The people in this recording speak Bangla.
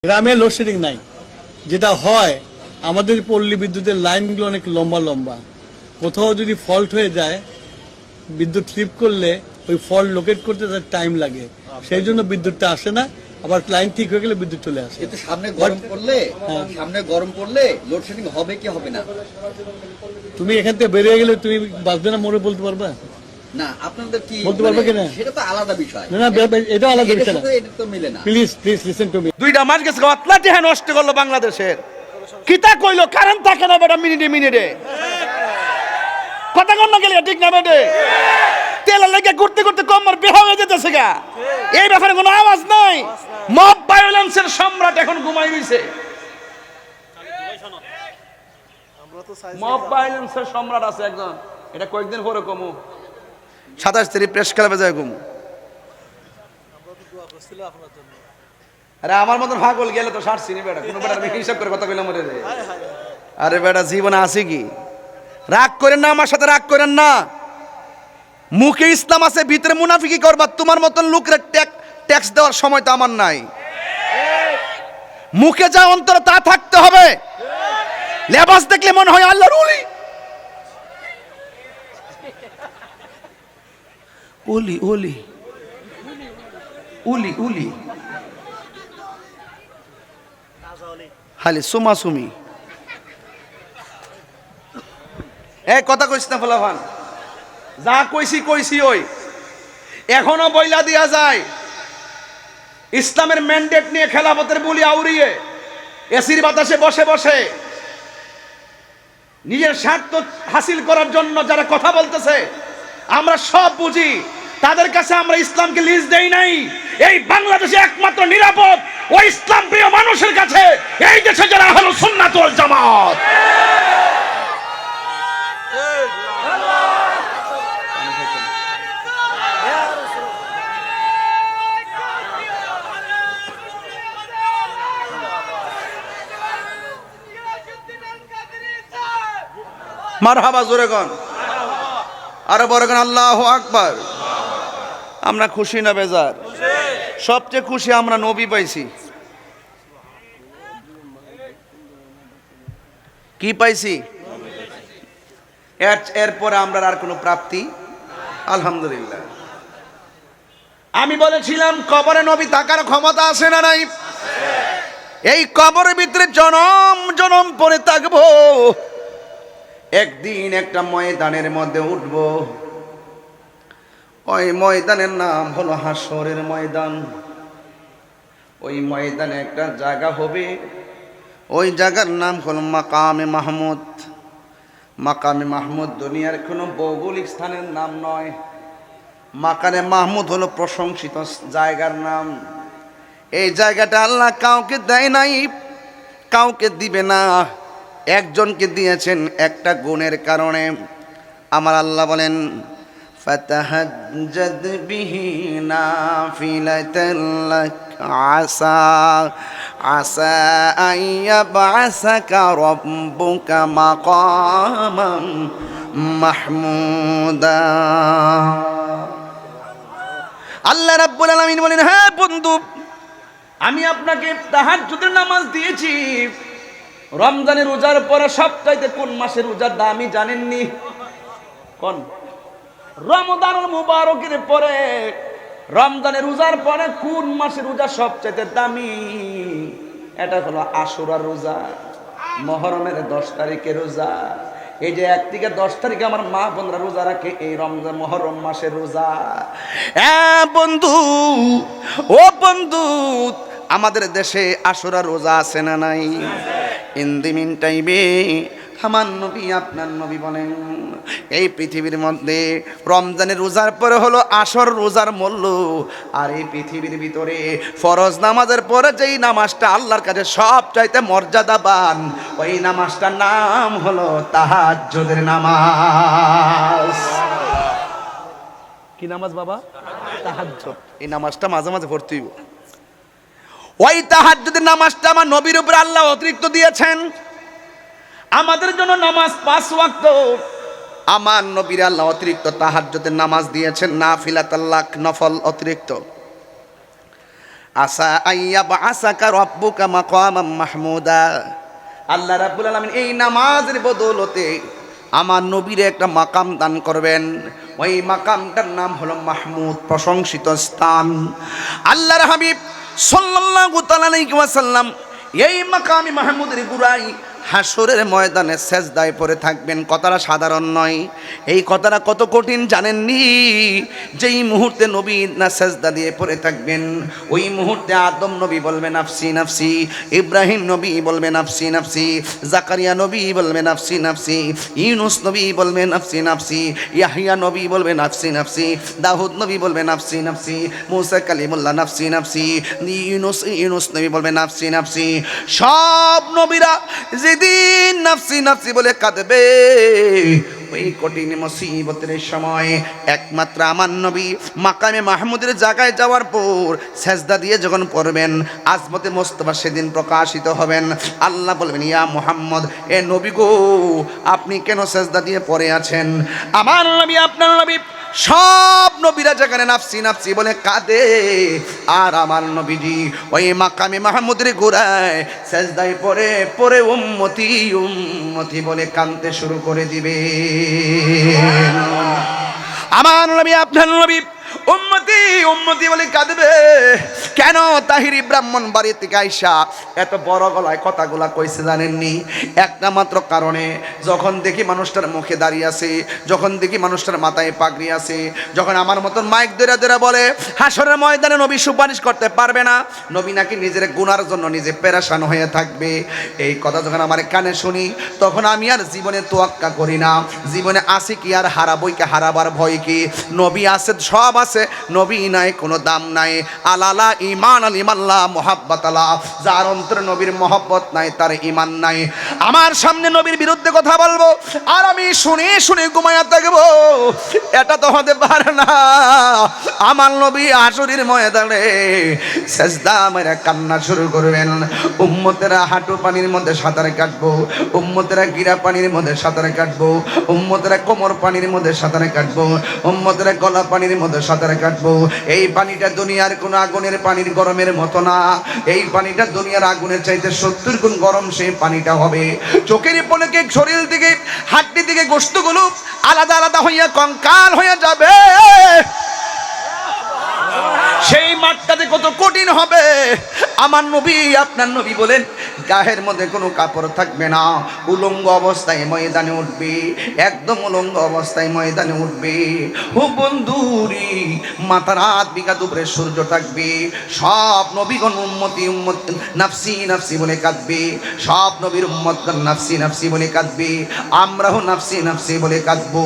গ্রামে লোডশেডিং নাই, যেটা হয় আমাদের পল্লী বিদ্যুতের লাইনগুলো অনেক লম্বা লম্বা। কোথাও যদি ফল্ট হয়ে যায়, বিদ্যুৎ ট্রিপ করলে ওই ফল্ট লোকেট করতে তার টাইম লাগে, সেই জন্য বিদ্যুৎটা আসে না। আবার লাইন ঠিক হয়ে গেলে বিদ্যুৎ চলে আসে। কিন্তু সামনে গরম পড়লে লোডশেডিং হবে কি হবে না? তুমি এখান থেকে বেরিয়ে গেলে তুমি বাঁচবে না মরে বলতে পারবা না, আপনাদের কি বলতে পারবে কিনা? সেটা তো আলাদা বিষয়। না, এটা আলাদা বিষয় না। এটা তো মিলে না। Please listen to me. 2টা মাস গেছে আতলাটি হ্যাঁ নষ্ট করলো বাংলাদেশের। কিতা কইলো কারেন্ট থাকে না বেটা মিনিটে কথা কন না গেলে ঠিক না বেটে তেলের লেগে ঘুরতে ঘুরতে কমর বেহা হয়ে যেতেছে গা। এই ব্যাপারে কোনো আওয়াজ নাই। মব ভায়োলেন্সের সম্রাট এখন ঘুমাই রইছে। মব ভায়োলেন্সের সম্রাট আছে একজন, এটা কয়েকদিন পরে কমু 27 তারিখ প্রেস ক্লাবে যায় কমু। আরে আমার মতন পাগল গেলে তো সারছি নি বেটা, কোনো বেটা হিসাব করে কথা কইলাম রে। আরে বেটা জীবনে আছে কি? রাগ করেন না, আমার সাথে রাগ করেন না। মুখে ইসলাম আছে, ভিতরে মুনাফিকি করবা। তোমার মতন লোকের ট্যাক্স দেওয়ার সময় তো আমার নাই। মুখে যা অন্তর তা থাকতে হবে। লেবাস দেখলে মনে হয় আল্লাহর ওলি। ওলি ওলি উলি উলি খালি সুমাসুমি কথা কইস না ফলাফান, যা কইছি ওই এখনো বইলা দিয়া যায়। ইসলামের ম্যান্ডেট নিয়ে খেলাফতের বুলি আউরিয়ে এসির বাতাসে বসে বসে নিজের স্বার্থ হাসিল করার জন্য যারা কথা বলতেছে, আমরা সব বুঝি। তাদের কাছে আমরা ইসলামকে লিজ দেই নাই। এই বাংলাদেশে একমাত্র নিরাপদ ওই ইসলাম প্রিয় মানুষের কাছে, এই দেশে যারা হলো সুন্নাত ওয়াল জামাত। মারহাবা জোরে গন, আরো বড় গন আল্লাহু আকবার। আমরা খুশি না বেজার? সবচেয়ে খুশি আমরা নবী পাইছি। কি পাইছি? এরপরে আমরা আর কোনো প্রাপ্তি আলহামদুলিল্লাহ। আমি বলেছিলাম কবরে নবী থাকার ক্ষমতা আছে না নাই? এই কবরের ভিতরে জনম জনম পরে থাকবো। একদিন একটা ময়দানের মধ্যে উঠব। ওই ময়দানের নাম হলো হাসরের ময়দান। ওই ময়দানে একটা জায়গা হবে, ওই জায়গার নাম হলো মাকামে মাহমুদ। মাকামে মাহমুদ দুনিয়ার কোনো ভৌগোলিক স্থানের নাম নয়। মাকামে মাহমুদ হলো প্রশংসিত জায়গার নাম। এই জায়গাটা আল্লাহ কাউকে দেয় নাই, কাউকে দিবে না। একজনকে দিয়েছেন একটা গুণের কারণে। আমার আল্লাহ বলেন ফাতাহাজ্জাদ বিহি নাফিলাতাল লাক আসা আইয়াবআসাকা রাব্বুকা মাকামান মাহমুদা। আল্লাহ রাব্বুল আলামিন বলেন, হ্যাঁ বন্ধু, আমি আপনাকে তাহাজ্জুদের নামাজ দিয়েছি। রমজানের রোজার পরে সবচাইতে কোন মাসের রোজার দামি জানেননি? কোন? রমজানুল মুবারকের পরে, রমজানের রোজার পরে কোন মাসের রোজা সবচাইতে দামি? এটা হলো আশুরার রোজা, মুহররমের 10 তারিখের রোজা। এই যে 1 থেকে 10 তারিখে আমার মা বোনরা রোজা রাখে, এই রমজান মুহররম মাসের রোজা। বন্ধু, ও বন্ধু, আমাদের দেশে আশুরার রোজা আছে না নাই? ইন দি মিন টাইমে আমার নবী, আপনার নবী বলেন, এই পৃথিবীর মধ্যে রমজানের রোজার পরে হলো আসর রোজার মূল্য। আর এই পৃথিবীর ভিতরে ফরজ নামাজের পরে যেই নামাজটা আল্লাহর কাছে সবচাইতে মর্যাদাবান, ওই নামাজটার নাম হলো তাহাজ্জুদের নামাজ। কি নামাজ বাবা? তাহাজ্জুদ। এই নামাজটা মাঝে মাঝে পড়তে হইব। ওই তাহাজ্জুদের নামাজটা আমার নবীর উপর আল্লাহ অতিরিক্ত দিয়েছেন। আমাদের জন্য নামাজ 5 ওয়াক্ত। আমার নবীর আল্লাহ অতিরিক্ত তাহাজ্জুদের নামাজ দিয়েছেন, নাফিলাতুল লাক, নফল অতিরিক্ত। আসা আইয়াব আসাকা রব্বুকা মাকামাম মাহমুদা। আল্লাহ রাব্বুল আলামিন এই নামাজের বদৌলতে আমার নবীর একটা মাকাম দান করবেন। ওই মাকামটার নাম হলো মাহমুদ, প্রশংসিত স্থান। আল্লাহর হাবিব সাল্লাল্লাহু তাআলা আলাইহি ওয়াসাল্লাম এই মাকামে মাহমুদের গুড়াই হাসরের ময়দানে সেজদায় পড়ে থাকবেন। কথাটা সাধারণ নয়, এই কথাটা কত কঠিন জানেননি? যেই মুহূর্তে নবী না সেজদা দিয়ে পড়ে থাকবেন, ওই মুহূর্তে আদম নবী বলবেন নাফসি নাফসি, ইব্রাহিম নবী বলবেন নাফসি নাফসি, জাকারিয়া নবী বলবেন নাফসি নাফসি, ইউনুস নবী বলবেন নাফসি নাফসি, ইয়াহিয়া নবী বলবেন নাফসি নাফসি, দাউদ নবী বলবেন নাফসি নাফসি, মুসা কালিমুল্লাহ নাফসি নাফসি, ইউনুস নবী বলবেন নাফসি নাফসি। সব নবীরা যেদিন নাফসি নাফসি বলে কাঁদবে, ওই কঠিন মুসিবতের সময় একমাত্র আমার নবী মাকামে মাহমুদের জায়গায় যাওয়ার পর সেজদা দিয়ে যখন পড়বেন, আজমতে মোস্তফা সেদিন প্রকাশিত হবেন। আল্লাহ বলবেন, ইয়া মুহাম্মদ, এ নবী গো, আপনি কেন সেজদা দিয়ে পড়ে আছেন? আমার নবী, আপনার নবী, সব নবীরা যেখানে নাফসি নাফসি বলে কাঁদে, আর আমার নবীজি ওই মাকামে মাহমুদের গোড়ায় সেজদায় পড়ে পড়ে উম্মতি উম্মতি বলে কাঁদতে শুরু করে দিবে। আমার নবী, আপনার নবী উম্মতি উম্মতি বলে কাঁদবে। কেন? তাহিরি ব্রাহ্মণ বাড়ি থেকে আইসা এত বড় গলায় কথাগুলা কইছে জানেননি? একটা মাত্র কারণে, যখন দেখি মানুষটার মুখে দাঁড়িয়ে আছে, যখন দেখি মানুষটার মাথায় পাগড়ি আছে, যখন আমার মতন মাইক ধরে ধরে বলে হাসরের ময়দানে নবী সুপারিশ করতে পারবে না, নবী নাকি নিজের গুনার জন্য নিজে পেরেশান হয়ে থাকবে, এই কথা যখন আমার কানে শুনি, তখন আমি আর জীবনে তোয়াক্কা করি না। জীবনে আছে কি আর হারাবই কি, হারাবার ভয় কি? নবী আছে, সব আছে, নবী নাই কোনো দাম নাই। আলালা ইমান আল ইমাল্লাহ মোহাব্বত আল্লাহ, যার অন্তরে নবীর মহব্বত নাই তার ইমান নাই। আমার সামনে নবীর বিরুদ্ধে কথা বলবো আর আমি শুনে শুনে ঘুমায়া থাকবো, এটা তো হতে পারে না। আমার নবী হাসরের ময়দানে সেজদা মেরে কান্না শুরু করবেন। উম্মতেরা হাঁটু পানির মধ্যে সাঁতার কাটবো, উম্মতেরা গিরা পানির মধ্যে সাঁতার কাটবো, উম্মতেরা কোমর পানির মধ্যে সাঁতার কাটবো, উম্মতেরা গলা পানির মধ্যে সাঁতার কাটবো। এই পানিটা দুনিয়ার কোন আগুনের পানির গরমের মতো না, এই পানিটা দুনিয়ার আগুনের চাইতে 70 গুণ গরম সেই পানিটা হবে। চোখের পলকে শরীর থেকে হাড্ডি থেকে গোশতগুলো আলাদা আলাদা হইয়া কঙ্কাল হয়ে যাবে। সেই মাঠটাতে কত কঠিন হবে। আমার নবী, আপনার নবী বলেন গায়ের মধ্যে কোনো কাপড় থাকবে না, উলঙ্গ অবস্থায় ময়দানে উঠবে, একদম উলঙ্গ অবস্থায় ময়দানে উঠবে। ও বন্ধুরি, মাথার হাত বিঘাত উপরে সূর্য থাকবে। সব নবীগণ উম্মতি উম্মতি নাফসি নাফসি বলে কাঁদবে, সব নবীর উম্মতগণ নাফসি নাফসি বলে কাঁদবে, আমরাও নাফসি নাফসি বলে কাঁদবো।